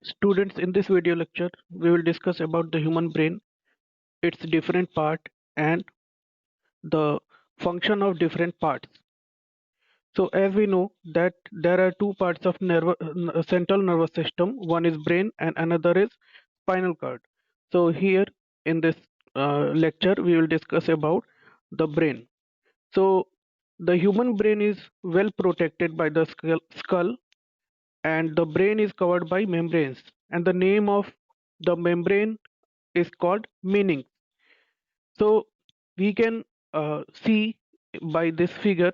Students, in this video lecture, we will discuss about the human brain, its different part, and the function of different parts. So, as we know that there are two parts of central nervous system. One is brain, and another is spinal cord. So, here in this lecture, we will discuss about the brain. So, the human brain is well protected by the skull, and the brain is covered by membranes. And the name of the membrane is called meaning. So we can see by this figure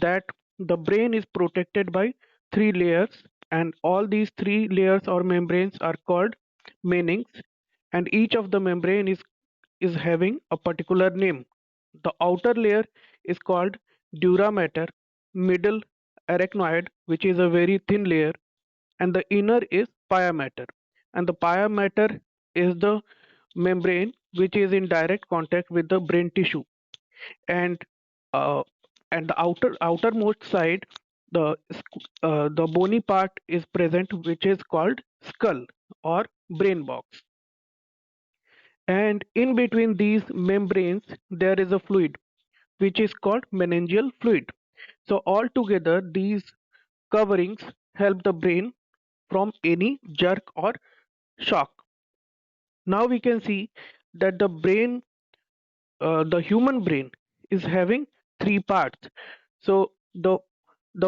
that the brain is protected by three layers, and all these three layers or membranes are called meanings, and each of the membrane is having a particular name. The outer layer is called dura mater, middle arachnoid, which is a very thin layer, and the inner is pia mater, and the pia mater is the membrane which is in direct contact with the brain tissue, and uh, the outermost side, the bony part is present, which is called skull or brain box, and in between these membranes there is a fluid which is called meningeal fluid. So altogether these coverings help the brain from any jerk or shock. Now we can see that the human brain is having three parts. So the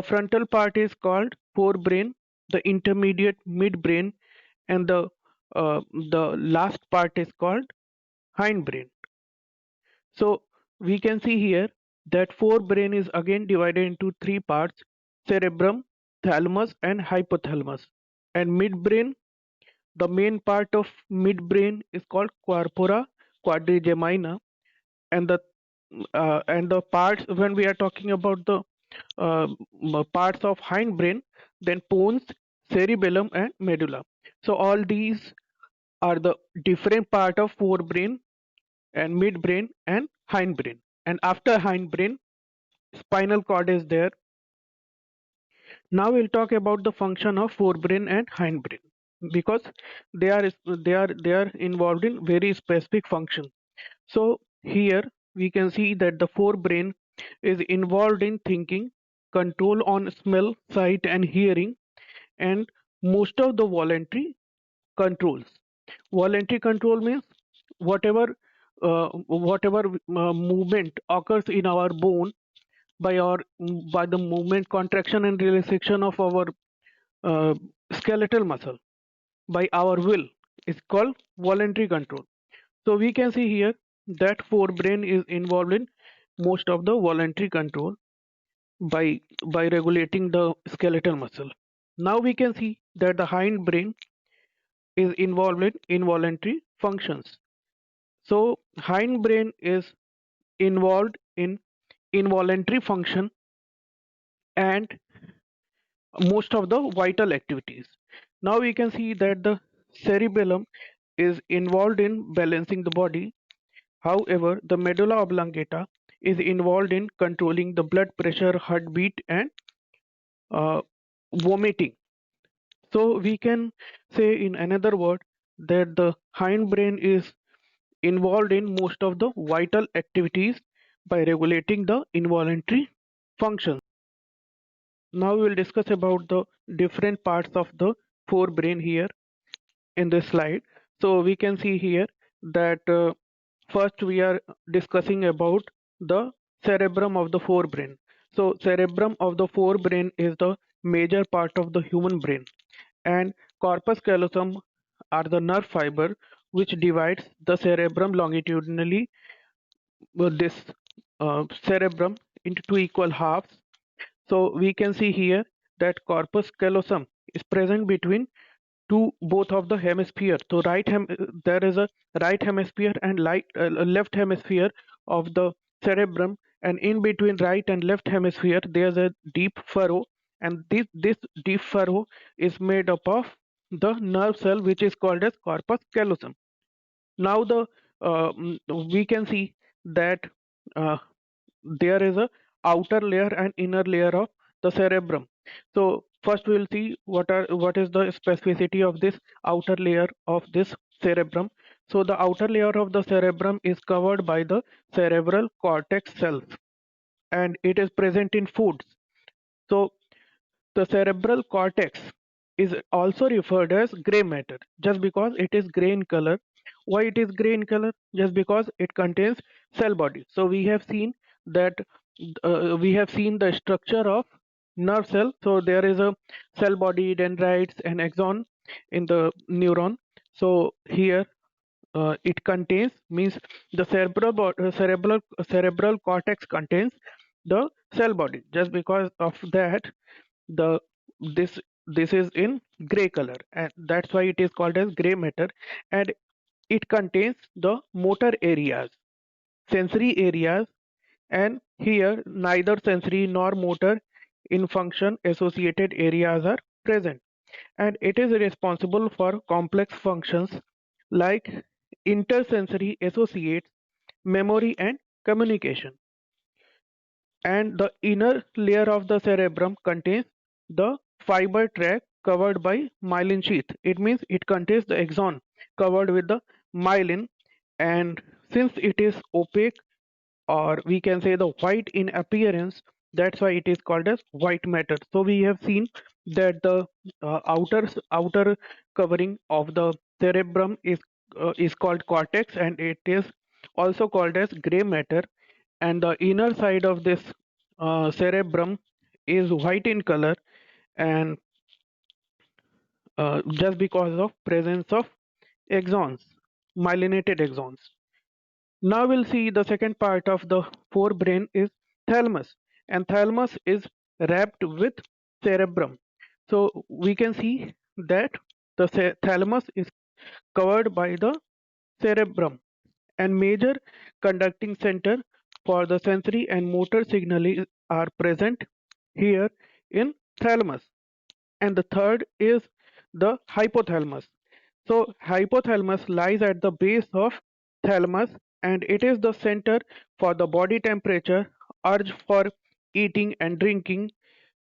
frontal part is called forebrain, the intermediate midbrain, and the last part is called hindbrain. So we can see here that forebrain is again divided into three parts: cerebrum, thalamus, and hypothalamus. And midbrain, the main part of midbrain is called corpora quadrigemina, and the parts, when we are talking about the parts of hindbrain, then pons, cerebellum, and medulla. So all these are the different part of forebrain and midbrain and hindbrain. And after hindbrain, spinal cord is there. Now we'll talk about the function of forebrain and hindbrain, because they are involved in very specific function. So here we can see that the forebrain is involved in thinking, control on smell, sight, and hearing, and most of the voluntary controls. Voluntary control means whatever movement occurs in our bone by the movement, contraction, and relaxation of our uh, skeletal muscle by our will is called voluntary control. So we can see here that forebrain is involved in most of the voluntary control by regulating the skeletal muscle. Now we can see that the hindbrain is involved in involuntary functions. So hindbrain is involved in involuntary function and most of the vital activities. Now we can see that the cerebellum is involved in balancing the body. However, the medulla oblongata is involved in controlling the blood pressure, heartbeat, and uh, vomiting. So we can say in another word that the hindbrain is involved in most of the vital activities by regulating the involuntary functions. Now we will discuss about the different parts of the forebrain here in this slide. So we can see here that first we are discussing about the cerebrum of the forebrain. So cerebrum of the forebrain is the major part of the human brain, and corpus callosum are the nerve fiber which divides the cerebrum longitudinally, with this cerebrum into two equal halves. So we can see here that corpus callosum is present between both of the hemisphere. So there is a right hemisphere and left hemisphere of the cerebrum, and in between right and left hemisphere there's a deep furrow, and this deep furrow is made up of the nerve cell which is called as corpus callosum. Now we can see that uh, there is a outer layer and inner layer of the cerebrum. So First, we will see what is the specificity of this outer layer of this cerebrum. So the outer layer of the cerebrum is covered by the cerebral cortex cells, and it is present in foods. So the cerebral cortex is also referred as gray matter just because it is gray in color. Why it is gray in color? Just because it contains cell body. So we have seen that we have seen the structure of nerve cell. So there is a cell body, dendrites, and axon in the neuron. So here it contains means the cerebral cortex contains the cell body. Just because of that, the this this is in gray color, and that's why it is called as gray matter. And it contains the motor areas, sensory areas, and here neither sensory nor motor in function associated areas are present, and it is responsible for complex functions like intersensory associates, memory, and communication. And the inner layer of the cerebrum contains the fiber tract covered by myelin sheath. It means it contains the axon covered with the myelin, and since it is opaque, or we can say the white in appearance, that's why it is called as white matter. So we have seen that the outer covering of the cerebrum is called cortex, and it is also called as gray matter, and the inner side of this cerebrum is white in color, and just because of presence of axons, myelinated axons. Now we'll see the second part of the forebrain is thalamus, and thalamus is wrapped with cerebrum. So we can see that the thalamus is covered by the cerebrum, and major conducting center for the sensory and motor signaling are present here in thalamus. And the third is the hypothalamus. So hypothalamus lies at the base of thalamus, and it is the center for the body temperature, urge for eating and drinking,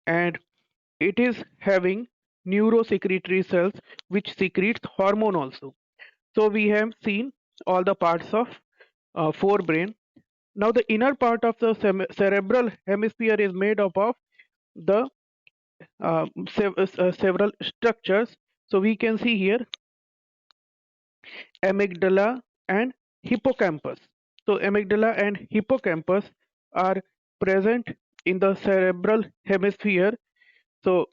and it is having neurosecretory cells which secretes hormone also. So we have seen all the parts of forebrain. Now the inner part of the cerebral hemisphere is made up of the several structures. So we can see here amygdala and hippocampus. So amygdala and hippocampus are present in the cerebral hemisphere. So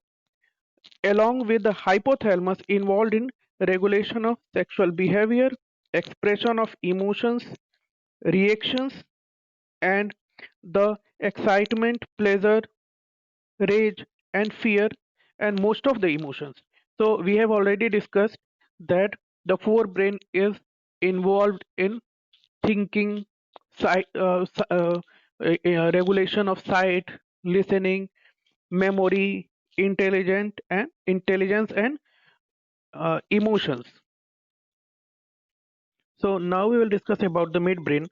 along with the hypothalamus involved in regulation of sexual behavior, expression of emotions, reactions, and the excitement, pleasure, rage, and fear, and most of the emotions. So we have already discussed that the forebrain is involved in thinking, sight, regulation of sight, listening, memory, intelligence, and emotions. So now we will discuss about the midbrain.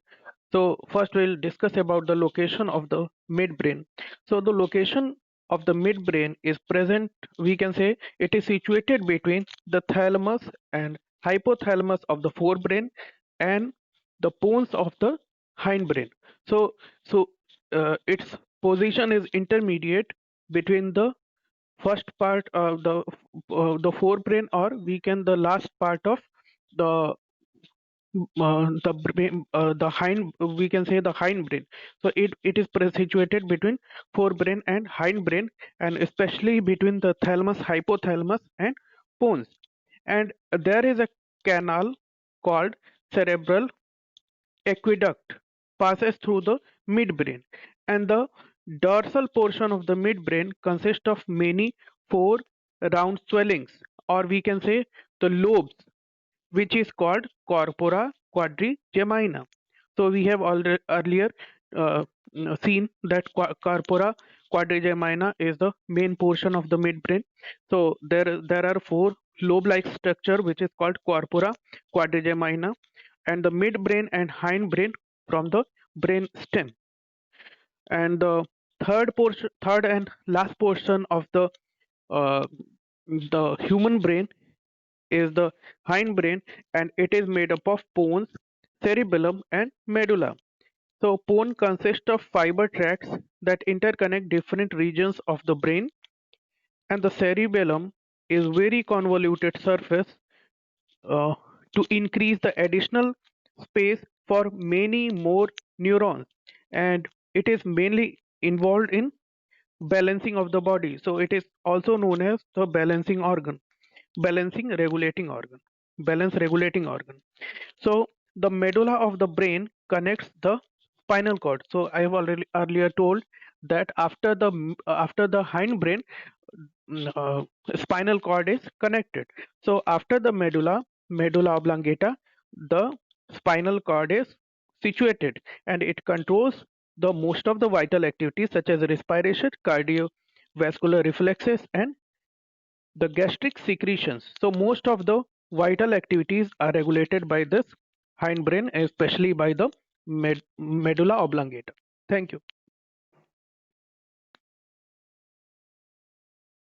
So first we'll discuss about the location of the midbrain. So the location of the midbrain is present, we can say it is situated between the thalamus and hypothalamus of the forebrain and the pons of the hindbrain. So its position is intermediate between the first part of the forebrain, or we can the last part of the the brain, the hind, we can say the hindbrain. So it is situated between forebrain and hindbrain, and especially between the thalamus, hypothalamus, and pons. And there is a canal called cerebral aqueduct passes through the midbrain, and the dorsal portion of the midbrain consists of many four round swellings, or we can say the lobes, which is called corpora quadrigemina. So we have already earlier seen that corpora quadrigemina is the main portion of the midbrain. So there are four lobe-like structure which is called corpora quadrigemina, and the midbrain and hindbrain from the brain stem. And the third and last portion of the uh, the human brain is the hindbrain, and it is made up of pons, cerebellum, and medulla. So, pone consists of fiber tracts that interconnect different regions of the brain, and the cerebellum is very convoluted surface uh, to increase the additional space for many more neurons, and it is mainly involved in balancing of the body. So it is also known as the balancing organ, balancing regulating organ, balance regulating organ. So the medulla of the brain connects the spinal cord. So I have already earlier told that after the hindbrain, spinal cord is connected. So after the medulla oblongata, the spinal cord is situated, and it controls the most of the vital activities such as respiration, cardiovascular reflexes, and the gastric secretions. So most of the vital activities are regulated by this hindbrain, especially by the medulla oblongata. Thank you.